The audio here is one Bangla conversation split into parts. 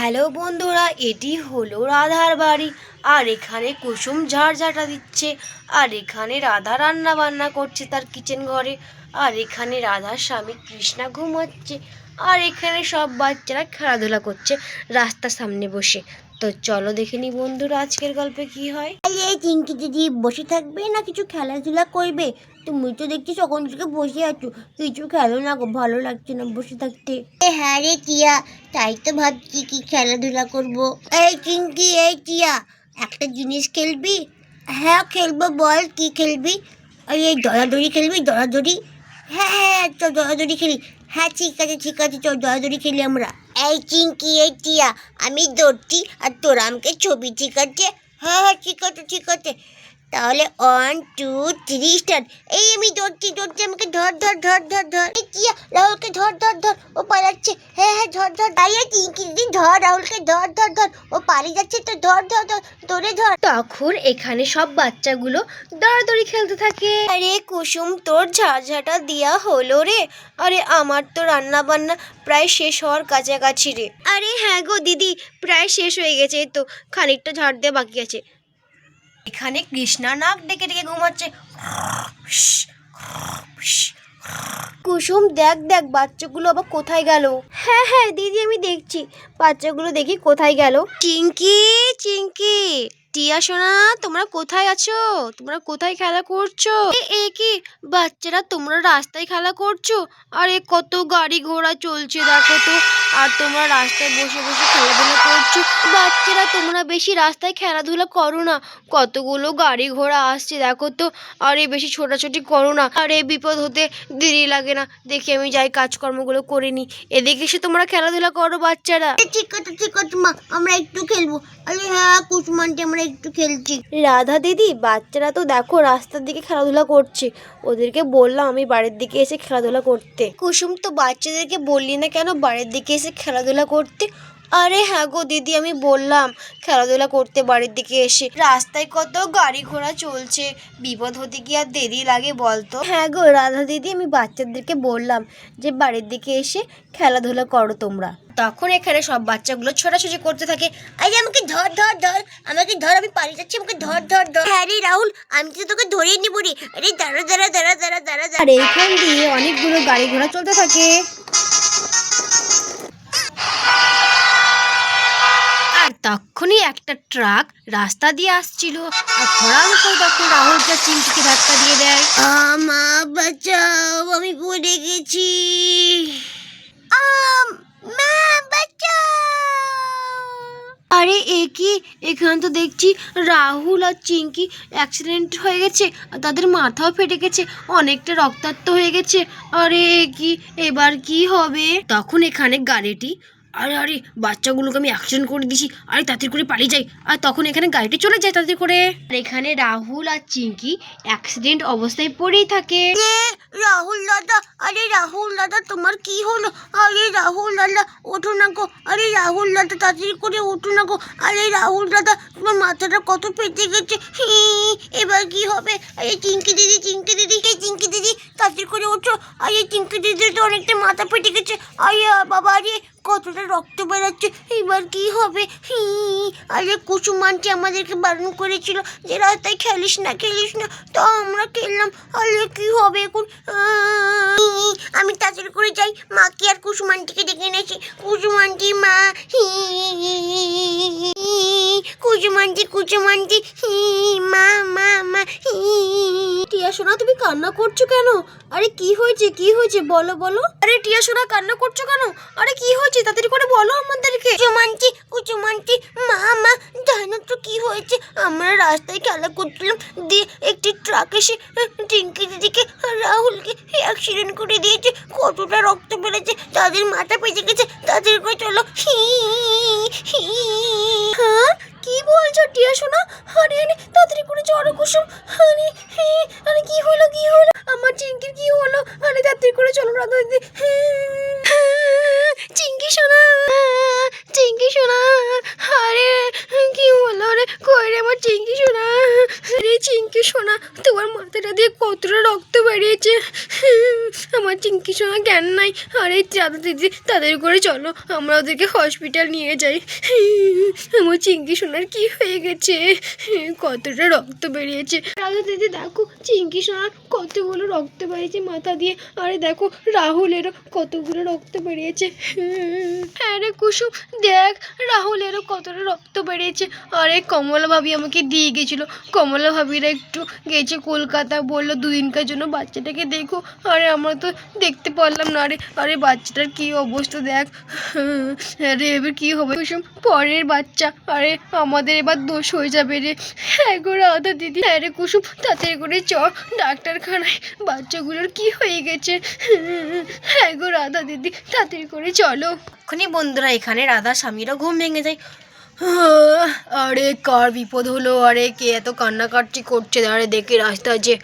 হ্যালো বন্ধুরা, এটি হলো রাধার বাড়ি। আর এখানে কুসুম ঝাড়ঝাঁটা দিচ্ছে, আর এখানে রাধা রান্না বান্না করছে তার কিচেন ঘরে, আর এখানে রাধার স্বামী কৃষ্ণা ঘুমাচ্ছে, আর এখানে সব বাচ্চারা খেলাধুলা করছে রাস্তার সামনে বসে। তো চলো দেখে নি বন্ধুরা আজকের গল্পে কি হয়। এই চিঙ্কি দিদি বসে থাকবে না কিছু খেলাধুলা করবে? তুমি তো দেখছি সকাল থেকে বসে আছো, কিছু খেলো না গো, ভালো লাগছে না বসে থাকতে। হ্যাঁ রে টিয়া, তাই তো ভাবছি কি খেলাধুলা করব। এই চিঙ্কি, এই টিয়া, একটা জিনিস খেলবি? হ্যাঁ খেলবো, বল কি খেলবি? এই দৌড়াদৌড়ি খেলবি? দৌড়াদৌড়ি? হ্যাঁ হ্যাঁ চল দৌড়াদৌড়ি খেলি। হ্যাঁ ঠিক আছে চল দৌড়াদৌড়ি খেলি আমরা। এই চিঙ্কি, এই টিয়া, আমি দৌড়ছি আর তোরা আমাকে ছবি, ঠিক আছে? হ্যাঁ ঠিক আছে তাহলে 1 2 3 স্টার্ট। এই আমি দৌড়ছি, আমাকে ধর। এই টিয়া, রাহুলকে ধর, ও পালাচ্ছে। হ্যাঁ ধর। আরে চিঙ্কি দিদি ধর, রাহুলকে ধর, ও পালিয়ে যাচ্ছে তো, ধর ধরে ধর। তখন এখানে সব বাচ্চাগুলো দৌড়াদৌড়ি খেলতে থাকে। আরে কুসুম, তোর ঝাড়ঝাঁটা দিয়া হলো রে? আরে আমার তো রান্না বান্না প্রায় শেষ হওয়ার কাছাকাছি রে। আরে হ্যাঁ গো দিদি, প্রায় শেষ হয়ে গেছে, এই তো খানিকটা ঝাড় দেওয়া বাকি আছে। এখানে কৃষ্ণা নাক ডেকে ডেকে ঘুমাচ্ছে। কুসুম দেখ বাচ্চাগুলো আবার কোথায় গেল? হ্যাঁ দিদি, আমি দেখছি বাচ্চাগুলো, দেখি কোথায় গেল। চিঙ্কি, টিয়া সোনা, তোমরা কোথায় আছো? তোমরা কোথায় খেলা করছো? এ কি বাচ্চারা, তোমরা রাস্তায় খেলা করছো? আরে কত গাড়ি ঘোড়া চলছে দেখো তো, আর তোমরা রাস্তায় বসে বসে খেলাধুলা করছো। বাচ্চারা, তোমরা বেশি রাস্তায় খেলাধুলা করো না, কতগুলো গাড়ি ঘোড়া আসছে দেখো তো। আরে বেশি ছোটাছুটি করো না, আরে বিপদ হতে দেরি লাগে না। দেখি আমি যাই কাজকর্মগুলো করে নি, এদিকে এসে তোমরা খেলাধুলা করো বাচ্চারা। ঠিক আছে মা, আমরা একটু খেলবো। আরে হ্যাঁ কুসুমান্টি, আমরা একটু খেলছি। রাধা দিদি, বাচ্চারা তো দেখো রাস্তার দিকে খেলাধুলা করছে, ওদেরকে বললাম আমি বাড়ির দিকে এসে খেলাধুলা করতে। কুসুম, তো বাচ্চাদেরকে বললি না কেন বাড়ির দিকে এসে খেলাধুলা করতে? আরে হ্যাঁ গো দিদি, আমি বললাম খেলাধুলা করতে বাড়ির দিকে এসে, রাস্তায় কত গাড়ি ঘোড়া চলছে, বিপদ হতে কি আর দেরি লাগে বলতো? হ্যাঁ গো রাধা দিদি, আমি বাচ্চাদেরকে বললাম যে বাড়ির দিকে এসে খেলাধুলা করো তোমরা। তখন এখানে সব বাচ্চাগুলো ছোটাছুটি করতে থাকে। আরে আমাকে ধর, আমাকে ধর, আমি পালিয়ে যাচ্ছি, আমাকে ধর। হ্যাঁ রে রাহুল, আমি তো তোকে ধরিয়ে নিব রে। আরে দাঁড়া। আর এইখান দিয়ে অনেকগুলো গাড়ি ঘোড়া চলতে থাকে। আর তখনই একটা ট্রাক রাস্তা দিয়ে আসছিল, আর খরাং করে তখন রাহুল যা চিঙ্কিকে ধাক্কা দিয়ে দেয়। মা বাঁচাও, আমি পড়ে গেছি। মা বাঁচাও। আরে এ কি, এখানে তো দেখছি রাহুল আর চিঙ্কি অ্যাক্সিডেন্ট হয়ে গেছে, আর তাদের মাথাও ফেটে গেছে, অনেকটা রক্তাক্ত হয়ে গেছে। আরে কি, এবার কি হবে? তখন এখানে গাড়িটি, আরে বাচ্চাগুলোকে আমি অ্যাক্সিডেন্ট করে দিছি, আরে তাড়াতাড়ি করে পালিয়ে যাই। আর তখন এখানে গাড়িটি চলে যায় তাড়াতাড়ি করে। আর এখানে রাহুল আর চিঙ্কি অ্যাক্সিডেন্ট অবস্থায় পড়েই থাকে। আরে রাহুল দাদা, তোমার কি হলো? আরে রাহুল দাদা, ওঠো না গো। আরে রাহুল দাদা, তাড়াতাড়ি করে ওঠো না গো। আরে রাহুল দাদা, তোমার মাথাটা কত ফেটে গেছে। এবার কি হবে? আরে চিঙ্কি দিদি, এই চিঙ্কি দিদি, তাড়াতাড়ি করে ওঠো। আরে চিঙ্কি দিদি তো অনেকটা মাথা ফেটে গেছে। আরে বাবা, আরে কতটা রক্ত বেরোচ্ছে, এবার কি হবে? আরে কুসুম আন্টি আমাদেরকে বারণ করেছিল যে রাস্তায় খেলিস না, তো আমরা খেললাম। আরে কি হবে এখন? আমি তাড়াতাড়ি করে যাই, মাকে আর কুসুম আন্টিকে ডেকে এনেছি। কুসুম আন্টি, মা, কুসুম আন্টি, মা। টিয়া সোনা, তুমি কান্না করছো কেন? আরে কি হয়েছে বলো। আরে টিয়া সোনা, কান্না করছো কেন? আরে কি হয়েছে, তাড়াতাড়ি করে বলো আমাদেরকে। কুসুম আন্টি, মা, জানো তো কি হয়েছে? আমরা রাস্তায় খেলা করছিলাম, দিয়ে একটি ট্রাক এসে টিঙ্কি দিদিকে আর রাহুলকে অ্যাক্সিডেন্ট করে দিয়েছে। কতটা রক্ত বেড়েছে, তাদের মাথা পেঁচে গেছে, তাদের করে চলো। হ্যাঁ, কি বলছো টিয়া সোনা? আরে তাড়াতাড়ি করে চলো কুসুম। আরে কি হলো? আমার চিঙ্কির কি হলো? আরে তাড়াতাড়ি করে চলো রাধা দিদি। চিঙ্কি সোনা, আরে কি হলো রে? কই রে আমার চিঙ্কি সোনা? আরে চিঙ্কি সোনা, তোমার মাথাটা দিয়ে কতটা রক্ত বেরিয়েছে। আমার চিঙ্কি সোনা জ্ঞান নাই। আরে দাদা দিদি তাদের করে চলো, আমরা ওদেরকে হসপিটাল নিয়ে যাই। আমার চিঙ্কি সোনার কি হয়ে গেছে, কতটা রক্ত বেরিয়েছে। দাদা দিদি দেখো চিঙ্কি সোনার কতগুলো রক্ত বেরিয়েছে মাথা দিয়ে। আরে দেখো রাহুলেরও কতগুলো রক্ত বেরিয়েছে। হ্যাঁ রে কুসুম দেখ রাহুলেরও কতটা রক্ত বেরিয়েছে। আরে কমলা ভাবি আমাকে দিয়ে গেছিলো, কমলা ভাবিরা একটু গেছে কলকাতা, বললো 2 দিনকার জন্য বাচ্চাটাকে দেখো। আরে আমরা তো দেখতে পারলাম না রে। আরে বাচ্চাটার কি অবস্থা দেখ। আরে এবার কি হবে কুসুম, পরের বাচ্চা। আরে আমাদের এবার দোষ হয়ে যাবে রে। হ্যাঁ গো রাধা দিদি, হ্যাঁ রে কুসুম তাড়াতাড়ি করে চ ডাক্তারখানায়, বাচ্চাগুলোর কি হয়ে গেছে। হ্যাঁ গো রাধা দিদি তাড়াতাড়ি করে চলো। ওখানে বন্ধুরা এখানে রাধা স্বামীরও ঘুম ভেঙে যায়। আরে কার বিপদ হলো, আরে কে এত কান্নাকাটি করছে, আরে দেখে রাস্তায় যে।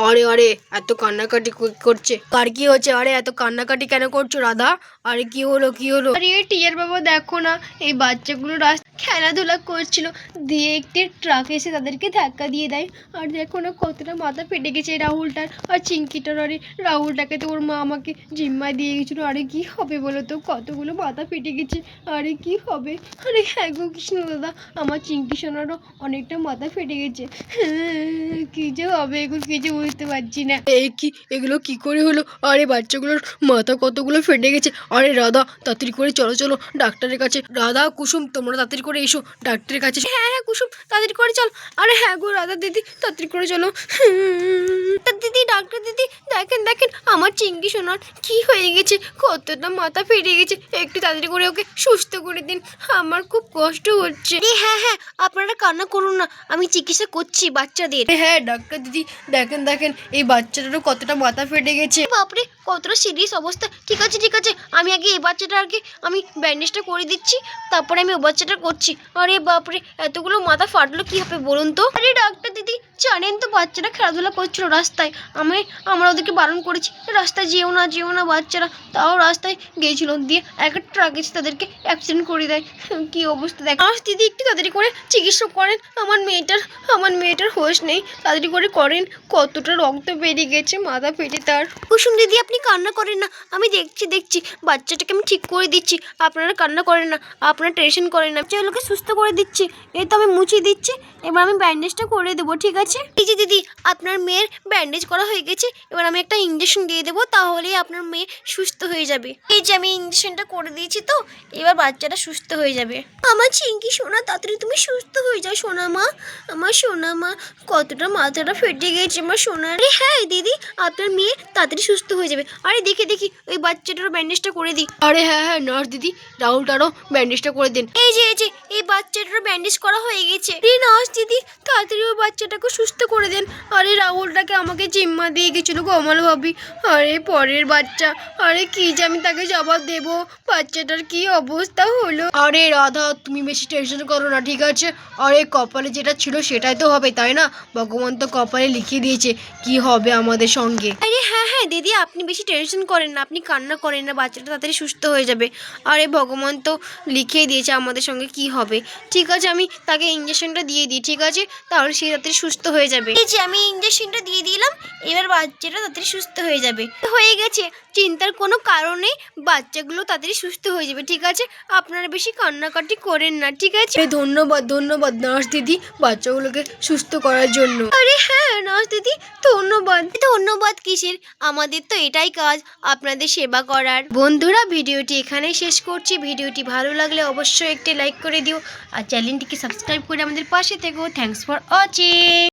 আরে আরে এত কান্নাকাটি করছে, কার কি হচ্ছে, আরে এত কান্নাকাটি কেন করছো রাধা? আরে কি হলো কি হলো? আরে টিয়ার বাবা দেখো না, এই বাচ্চাগুলো খেলাধুলা করছিল, দিয়ে একটি ট্রাক এসে তাদেরকে ধাক্কা দিয়ে দেয়। আর দেখো না কতটা মাথা ফেটে গেছে রাহুলটার আর চিঙ্কিটার। আরে রাহুলটাকে তো ওর মা আমাকে জিম্মায় দিয়ে গেছিলো। আরে কি হবে বলো তো, কতগুলো মাথা ফেটে গেছে। আরে কি হবে? আরে হ্যাঁ গো কৃষ্ণ দাদা, আমার চিঙ্কি সোনারও অনেকটা মাথা ফেটে গেছে। কি যে হবে এগুলো কিছু বুঝতে পারছি না। এই কি এগুলো কি করে হলো? আরে বাচ্চাগুলোর মাথা কতগুলো ফেটে গেছে। আরে রাধা তাড়াতাড়ি করে চলো চলো ডাক্তারের কাছে। রাধা কুসুম তোমরা তাড়াতাড়ি করে এসো ডাক্তারের কাছে। হ্যাঁ হ্যাঁ কুসুম তাড়াতাড়ি করে চল। আরে হ্যাঁ গো রাধা দিদি তাড়াতাড়ি করে চলো। দিদি ডাক্তার দিদি দেখেন দেখেন আমার চিঙ্কি সোনার কি হয়ে গেছে, কতটা মাথা ফেটে গেছে, একটু তাড়াতাড়ি করে ওকে সুস্থ করে দিন, আমার খুব কষ্ট হচ্ছে। হ্যাঁ হ্যাঁ আপনারা কান্না করুন না, আমি চিকিৎসা করছি বাচ্চাদের। হ্যাঁ ডাক্তার দিদি দেখেন দেখেন এই বাচ্চাটারও কতটা মাথা ফেটে গেছে। বাপরে কতটা সিরিয়াস অবস্থা। ঠিক আছে ঠিক আছে, আমি আগে এই বাচ্চাটাকে আমি ব্যান্ডেজটা করে দিচ্ছি, তারপরে আমি ও বাচ্চাটা করছি। আরে বাপরে এতগুলো মাথা ফাটলো কি হবে বলুন তো? আরে ডাক্তার দিদি জানেন তো বাচ্চারা খেলাধুলা করছিল রাস্তায়, আমরা ওদেরকে বারণ করেছি রাস্তায় যেও না বাচ্চারা, তাও রাস্তায় গিয়েছিল, দিয়ে একটা ট্রাক এসে তাদেরকে অ্যাক্সিডেন্ট করে দেয়। কি অবস্থা দেখ। দিদি একটু তাড়াতাড়ি করে চিকিৎসা করেন, আমার মেয়েটার হোশ নেই, তাড়াতাড়ি করে করেন, কতটা রক্ত বেরিয়ে গেছে মাথা ফেটে তার। কুসুম দিদি আপনি কান্না করেন না, আমি দেখছি বাচ্চাটাকে আমি ঠিক করে দিচ্ছি, আপনারা কান্না করেন না, আপনারা টেনশন করেন না, চলোকে সুস্থ করে দিচ্ছি। এই তো আমি মুছিয়ে দিচ্ছি, এবার আমি ব্যান্ডেজটা করে দেবো। ঠিক আছে এই যে দিদি আপনার মেয়ের ব্যান্ডেজ করা হয়ে গেছে, এবার আমি একটা ইঞ্জেকশন দিয়ে দেবো, তাহলেই আপনার মেয়ে সুস্থ হয়ে যাবে। এই যে আমি ইঞ্জেকশনটা করে দিয়েছি, তো এবার বাচ্চাটা সুস্থ হয়ে যাবে। আমার চিঙ্কি সোনা তাড়াতাড়ি তুমি সুস্থ হয়ে যাও সোনা মা, আমার সোনা মা, কতটা মাথাটা ফেটে গেছে আমার সোনার। হ্যাঁ দিদি আপনার মেয়ে তাড়াতাড়ি সুস্থ হয়ে যাবে। আরে দেখি ওই বাচ্চাটারও ব্যান্ডেজটা করে দিই। আরে হ্যাঁ নার্স দিদি রাহুলটারও ব্যান্ডেজটা করে দিন। এই যে এই বাচ্চাটারও ব্যান্ডেজ করা হয়ে গেছে। নার্স দিদি তাড়াতাড়ি ওই বাচ্চাটাকে সুস্থ করে দেন। আরে রাহুলটাকে আমাকে জিম্মা দিয়ে গেছিল কমল ভাবি, আরে পরের বাচ্চা, আরে কি যে আমি তাকে জবাব দেব, বাচ্চাটার কি অবস্থা হলো। আরে রাধা তুমি বেশি টেনশন করো না, ঠিক আছে? আরে কপালে যেটা ছিল সেটাই তো হবে তাই না, ভগবান তো কপালে লিখিয়ে দিয়েছে কি হবে আমাদের সঙ্গে। আরে হ্যাঁ দিদি আপনি বেশি টেনশন করেন না, আপনি কান্না করেন না, বাচ্চাটা তাড়াতাড়ি সুস্থ হয়ে যাবে। আরে ভগবান তো লিখিয়ে দিয়েছে আমাদের সঙ্গে কি হবে। ঠিক আছে আমি তাকে ইঞ্জেকশনটা দিয়ে দিই, ঠিক আছে? তাহলে সে তাড়াতাড়ি সুস্থ হয়ে যাবে। এই যে আমি ইঞ্জেকশনটা দিয়ে দিলাম, এবার বাচ্চাটা তাড়াতাড়ি সুস্থ হয়ে যাবে। হয়ে গেছে, চিন্তার কোনো কারণে বাচ্চাগুলো তাড়াতাড়ি সুস্থ হয়ে যাবে। ঠিক আছে আপনারা বেশি কান্নাকাটি করেন না, ঠিক আছে? ধন্যবাদ নার্স দিদি বাচ্চাগুলোকে সুস্থ করার জন্য। আরে হ্যাঁ নার্স দিদি ধন্যবাদ কিসের, আমাদের তো এটাই কাজ আপনাদের সেবা করার। বন্ধুরা ভিডিওটি এখানে শেষ করছি, ভিডিওটি ভালো লাগলে অবশ্যই একটি লাইক করে দিও আর চ্যানেলটিকে সাবস্ক্রাইব করে আমাদের পাশে থেকো। Thanks for watching.